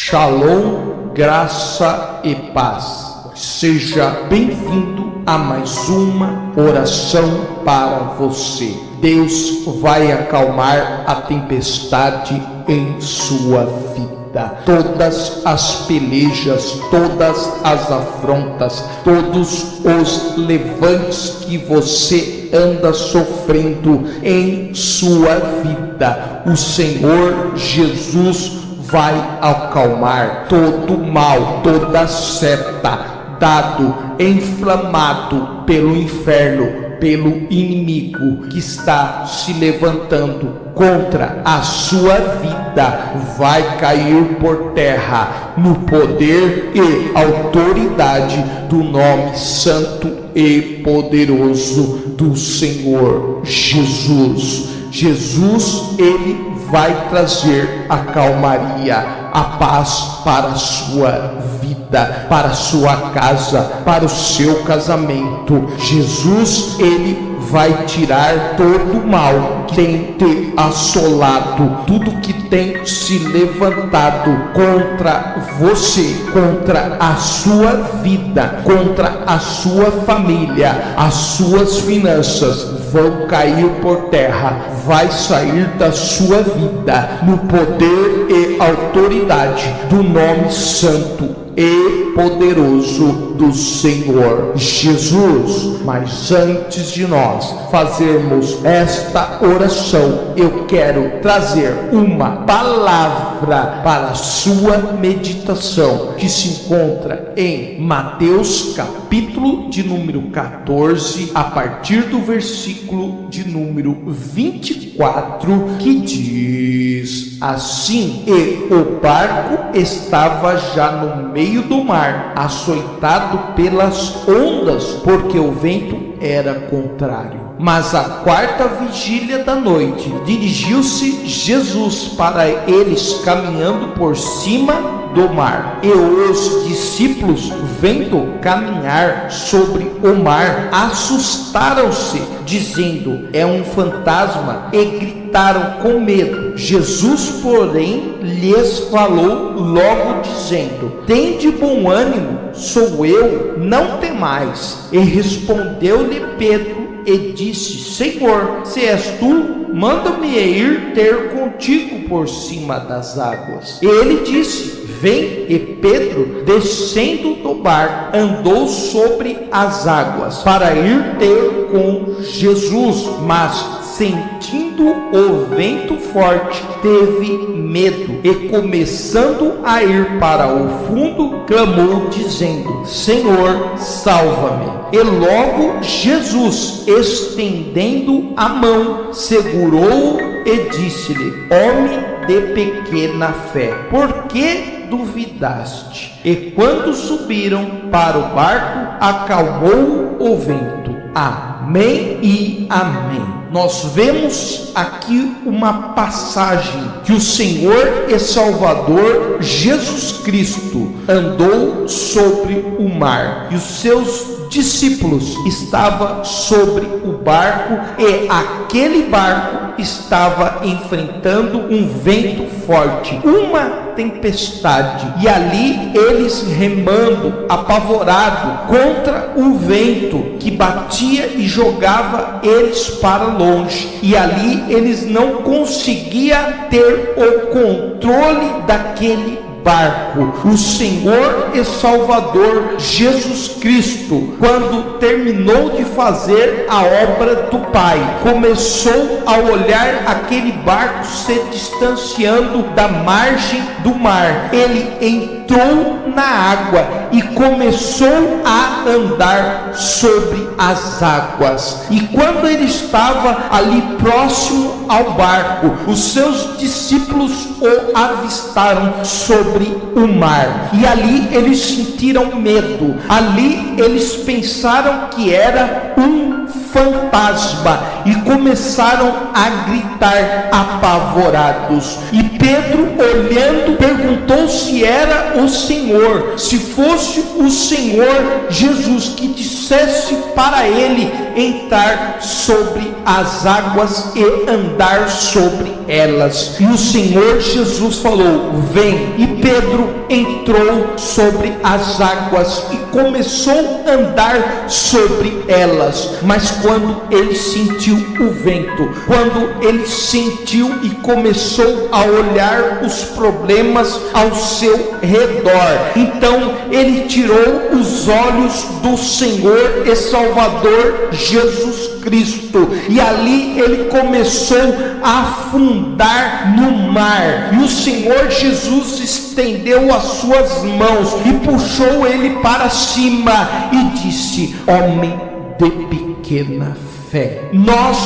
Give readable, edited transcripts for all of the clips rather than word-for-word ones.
Shalom, graça e paz. Seja bem-vindo a mais uma oração para você. Deus vai acalmar a tempestade em sua vida. Todas as pelejas, todas as afrontas, todos os levantes que você anda sofrendo em sua vida, o Senhor Jesus vai acalmar todo mal, toda seta, dado, inflamado pelo inferno, pelo inimigo que está se levantando contra a sua vida, vai cair por terra no poder e autoridade do nome santo e poderoso do Senhor Jesus. Jesus, ele vai trazer a calmaria, a paz para a sua vida, para a sua casa, para o seu casamento. Jesus, ele vai tirar todo o mal que tem te assolado, tudo que tem se levantado contra você, contra a sua vida, contra a sua família. As suas finanças vão cair por terra, vai sair da sua vida no poder e autoridade do nome santo e poderoso do Senhor Jesus. Mas antes de nós fazermos esta oração, eu quero trazer uma palavra para a sua meditação, que se encontra em Mateus capítulo de número 14, a partir do versículo de número 24, que diz assim: e o barco estava já no meio do mar, açoitado pelas ondas, porque o vento era contrário. Mas à quarta vigília da noite, dirigiu-se Jesus para eles caminhando por cima do mar. E os discípulos, vendo caminhar sobre o mar, assustaram-se, dizendo: é um fantasma, e gritaram com medo. Jesus, porém, lhes falou logo, dizendo: tende bom ânimo, sou eu, não temais. E respondeu-lhe Pedro e disse: Senhor, se és tu, manda-me ir ter contigo por cima das águas. E ele disse: vem. E Pedro, descendo do barco, andou sobre as águas para ir ter com Jesus, mas sentindo o vento forte, teve medo, e começando a ir para o fundo, clamou dizendo: Senhor, salva-me. E logo Jesus, estendendo a mão, segurou-o e disse-lhe: homem de pequena fé, por que duvidaste? E quando subiram para o barco, acalmou o vento. Amém e amém. Nós vemos aqui uma passagem que o Senhor e Salvador Jesus Cristo andou sobre o mar, e os seus discípulos estavam sobre o barco, e aquele barco estava enfrentando um vento forte, uma tempestade, e ali eles remando, apavorado contra o vento que batia e jogava eles para longe, e ali eles não conseguiam ter o controle daquele barco. O Senhor e Salvador Jesus Cristo, quando terminou de fazer a obra do Pai, começou a olhar aquele barco se distanciando da margem do mar. Ele entrou na água e começou a andar sobre as águas. E quando ele estava ali próximo ao barco, os seus discípulos o avistaram sobre o mar, e ali eles sentiram medo. Ali eles pensaram que era um fantasma, e começaram a gritar apavorados. E Pedro, olhando, perguntou se era o Senhor. Se fosse o Senhor Jesus, que dissesse para ele entrar sobre as águas e andar sobre elas. E o Senhor Jesus falou: vem. E Pedro entrou sobre as águas e começou a andar sobre elas. Mas quando ele sentiu o vento, quando ele sentiu e começou a olhar os problemas ao seu redor, então ele tirou os olhos do Senhor e Salvador Jesus Cristo, e ali ele começou a afundar no mar. E o Senhor Jesus estendeu as suas mãos e puxou ele para cima e disse: homem de pequena fé. Nós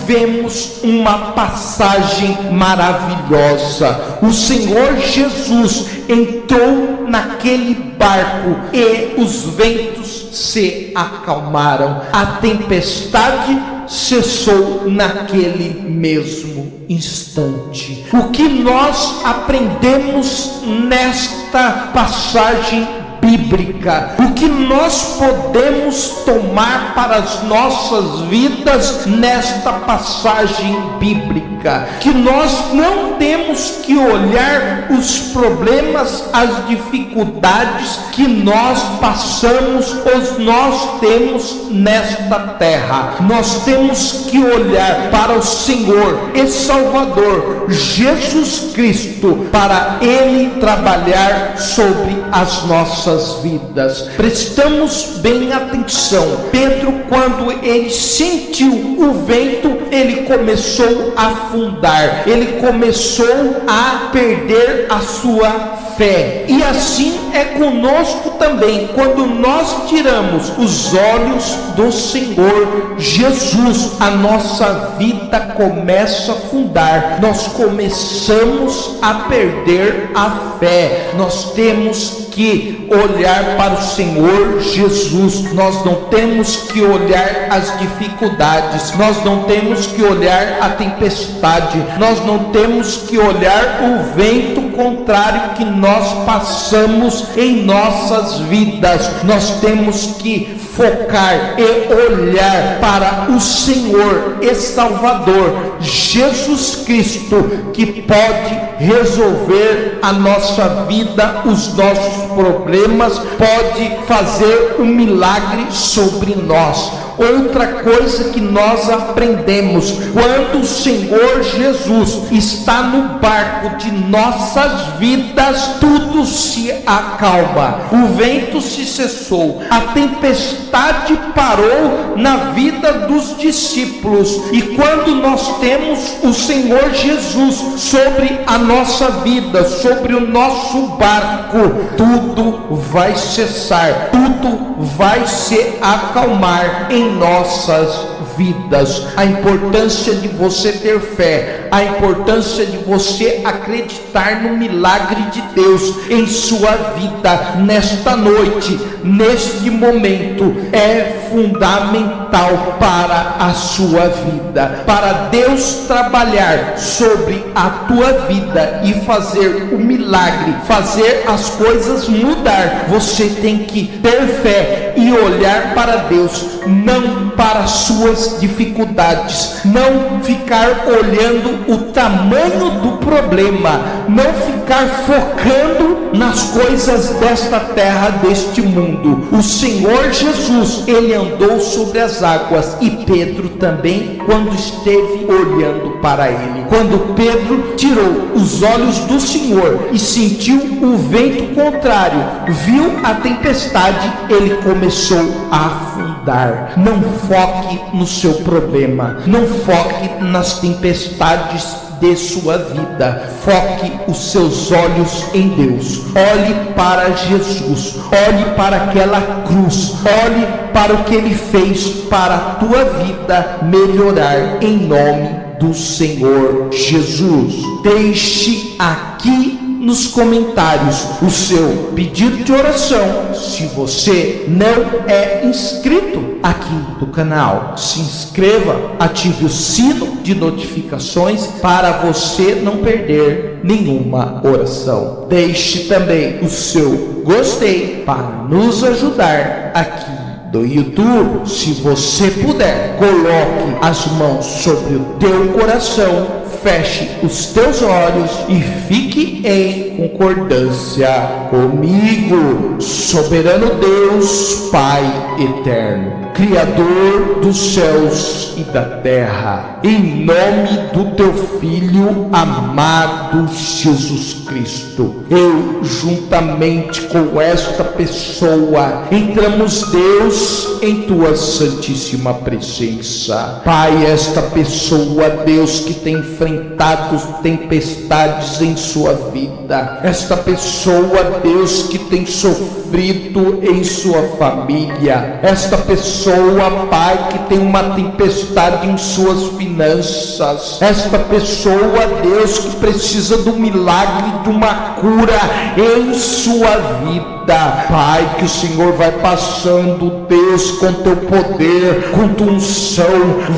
vemos uma passagem maravilhosa. O Senhor Jesus entrou naquele barco e os ventos se acalmaram. A tempestade cessou naquele mesmo instante. O que nós aprendemos nesta passagem bíblica, o que nós podemos tomar para as nossas vidas nesta passagem bíblica? Que nós não temos que olhar os problemas, as dificuldades que nós passamos ou nós temos nesta terra. Nós temos que olhar para o Senhor e Salvador Jesus Cristo, para Ele trabalhar sobre as nossas vidas. Prestamos bem atenção. Pedro, quando ele sentiu o vento, ele começou a afundar, ele começou a perder a sua fé. E assim é conosco também. Quando nós tiramos os olhos do Senhor Jesus, a nossa vida começa a afundar, nós começamos a perder a fé. Nós temos que olhar para o Senhor Jesus. Nós não temos que olhar as dificuldades, nós não temos que olhar a tempestade, nós não temos que olhar o vento contrário que nós passamos em nossas vidas. Nós temos que focar e olhar para o Senhor e Salvador Jesus Cristo, que pode resolver a nossa vida, os nossos problemas, pode fazer um milagre sobre nós. Outra coisa que nós aprendemos: quando o Senhor Jesus está no barco de nossas vidas, tudo se acalma, o vento se cessou, a tempestade parou na vida dos discípulos. E quando nós temos o Senhor Jesus sobre a nossa vida, sobre o nosso barco, tudo vai cessar, tudo vai se acalmar em nossas vidas. A importância de você ter fé, a importância de você acreditar no milagre de Deus em sua vida nesta noite, neste momento, é fundamental para a sua vida. Para Deus trabalhar sobre a tua vida e fazer o milagre, fazer as coisas mudar, você tem que ter fé e olhar para Deus, não para suas dificuldades, não ficar olhando o tamanho do problema, não ficar focando nas coisas desta terra, deste mundo. O Senhor Jesus, Ele andou sobre as águas, e Pedro também, quando esteve olhando para Ele. Quando Pedro tirou os olhos do Senhor e sentiu o vento contrário, viu a tempestade, ele começou a afundar. Não foque no seu problema, não foque nas tempestades de sua vida. Foque os seus olhos em Deus. Olhe para Jesus, olhe para aquela cruz, olhe para o que Ele fez para a tua vida melhorar, em nome do Senhor Jesus. Deixe aqui nos comentários o seu pedido de oração. Se você não é inscrito aqui no canal, se inscreva, ative o sino de notificações para você não perder nenhuma oração. Deixe também o seu gostei para nos ajudar aqui do YouTube. Se você puder, coloque as mãos sobre o teu coração, feche os teus olhos e fique em concordância comigo. Soberano Deus, Pai eterno, Criador dos céus e da terra, em nome do teu Filho amado Jesus Cristo, eu juntamente com esta pessoa entramos, Deus, em tua santíssima presença. Pai, esta pessoa, Deus, que tem enfrentado tempestades em sua vida, esta pessoa, Deus, que tem sofrido em sua família, esta pessoa, Pai, que tem uma tempestade em suas finanças, esta pessoa, Deus, que precisa do milagre de uma cura em sua vida, Pai, que o Senhor vai passando, Deus, com teu poder, com tua unção,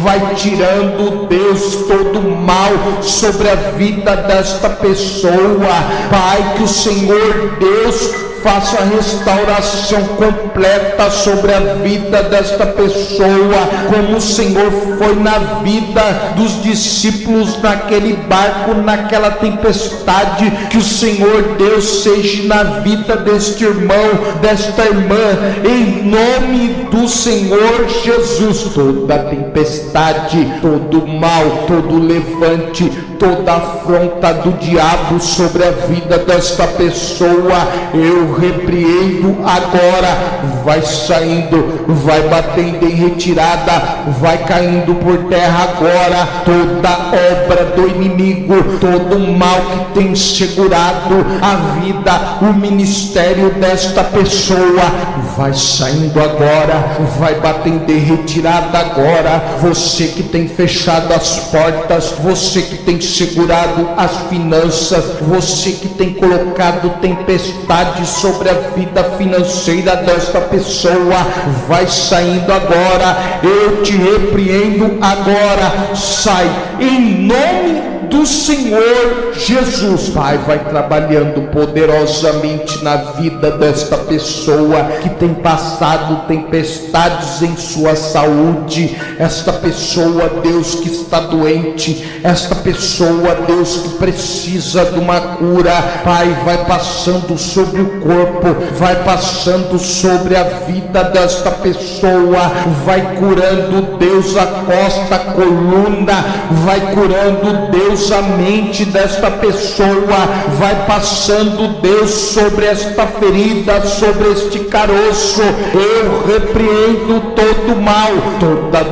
vai tirando, Deus, todo o mal sobre a vida desta pessoa, Pai, que o Senhor, Deus, faça a restauração completa sobre a vida desta pessoa, como o Senhor foi na vida dos discípulos naquele barco, naquela tempestade. Que o Senhor, Deus, seja na vida deste irmão, desta irmã, em nome do Senhor Jesus. Toda tempestade, todo mal, todo levante, toda afronta do diabo sobre a vida desta pessoa, eu repreendo agora. Vai saindo, vai batendo em retirada, vai caindo por terra agora toda obra do inimigo, todo o mal que tem segurado a vida, o ministério desta pessoa, vai saindo agora, vai batendo em retirada agora. Você que tem fechado as portas, você que tem segurado as finanças, você que tem colocado tempestades sobre a vida financeira desta pessoa, vai saindo agora. Eu te repreendo agora. Sai em nome do Senhor Jesus. Pai, vai trabalhando poderosamente na vida desta pessoa que tem passado tempestades em sua saúde, esta pessoa, Deus, que está doente, esta pessoa, Deus, que precisa de uma cura. Pai, vai passando sobre o corpo, vai passando sobre a vida desta pessoa, vai curando, Deus, a costa, a coluna, vai curando, Deus, a mente desta pessoa, vai passando, Deus, sobre esta ferida, sobre este caroço. Eu repreendo todo mal, toda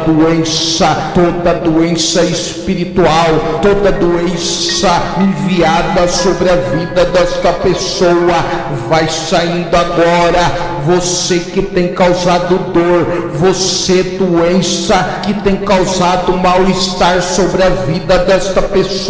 doença espiritual, toda doença enviada sobre a vida desta pessoa, vai saindo agora. Você que tem causado dor, você, doença que tem causado mal-estar sobre a vida desta pessoa,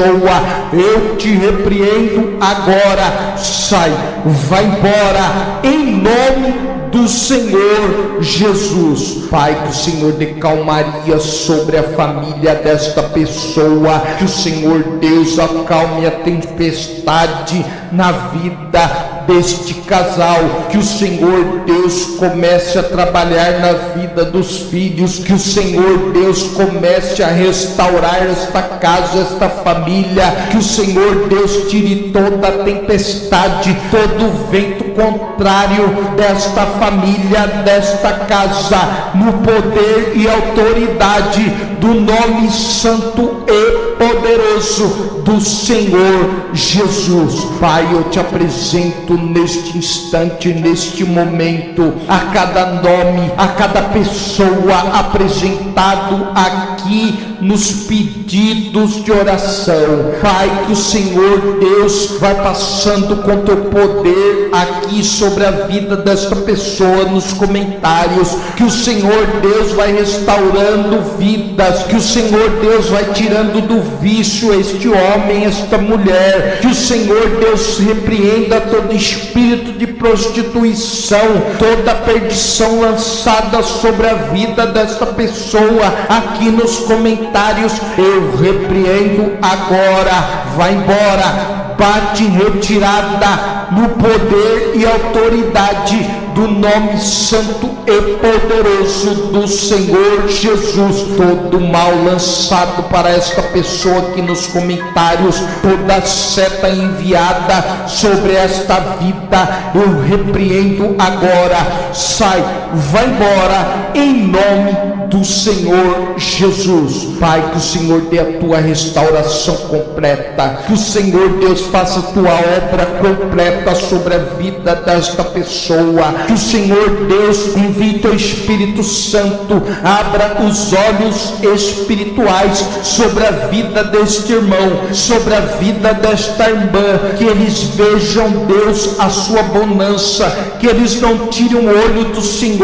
eu te repreendo agora. Sai, vai embora em nome do Senhor Jesus. Pai, que o Senhor dê calmaria sobre a família desta pessoa, que o Senhor, Deus, acalme a tempestade na vida deste casal, que o Senhor, Deus, comece a trabalhar na vida dos filhos, que o Senhor, Deus, comece a restaurar esta casa, esta família, que o Senhor, Deus, tire toda a tempestade, todo o vento contrário desta família, desta casa, no poder e autoridade do nome santo e poderoso do Senhor Jesus. Pai, eu te apresento neste instante, neste momento, a cada nome, a cada pessoa apresentado aqui nos pedidos de oração. Pai, que o Senhor, Deus, vai passando com teu poder aqui sobre a vida desta pessoa nos comentários, que o Senhor, Deus, vai restaurando vidas, que o Senhor, Deus, vai tirando do vício este homem, homem, esta mulher. Que o Senhor Deus repreenda todo espírito de prostituição, toda perdição lançada sobre a vida desta pessoa. Aqui nos comentários, eu repreendo agora. Vai embora, bate em retirada no poder e autoridade do nome santo e poderoso do Senhor Jesus. Todo mal lançado para esta pessoa aqui nos comentários, toda seta enviada sobre esta vida, eu repreendo agora. Sai, vai embora em nome do Senhor Jesus. Pai, que o Senhor dê a tua restauração completa, que o Senhor Deus faça a tua obra completa sobre a vida desta pessoa. Que o Senhor Deus envie teu Espírito Santo, abra os olhos espirituais sobre a vida deste irmão, sobre a vida desta irmã, que eles vejam, Deus, a sua bonança, que eles não tirem o olho do Senhor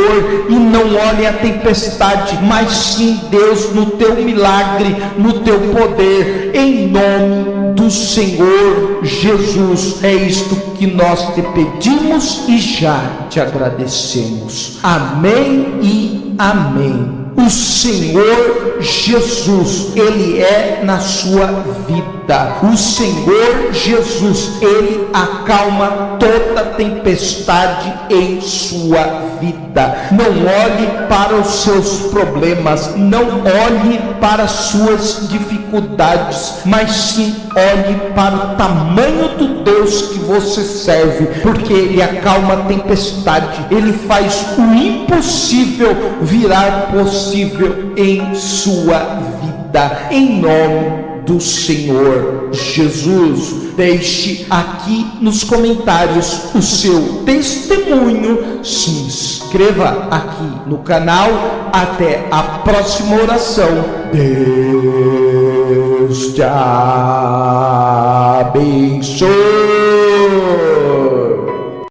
e não olhem a tempestade, mas sim, Deus, no teu milagre, no teu poder, em nome do Senhor Jesus. É isto que nós te pedimos e já te agradecemos. Amém e amém. O Senhor Jesus, Ele é na sua vida. O Senhor Jesus, Ele acalma toda tempestade em sua vida. Não olhe para os seus problemas, não olhe para as suas dificuldades, mas sim olhe para o tamanho do Deus que você serve, porque Ele acalma a tempestade, Ele faz o impossível virar possível em sua vida, em nome do Senhor Jesus. Deixe aqui nos comentários o seu testemunho, se inscreva aqui no canal. Até a próxima oração. Deus te abençoe.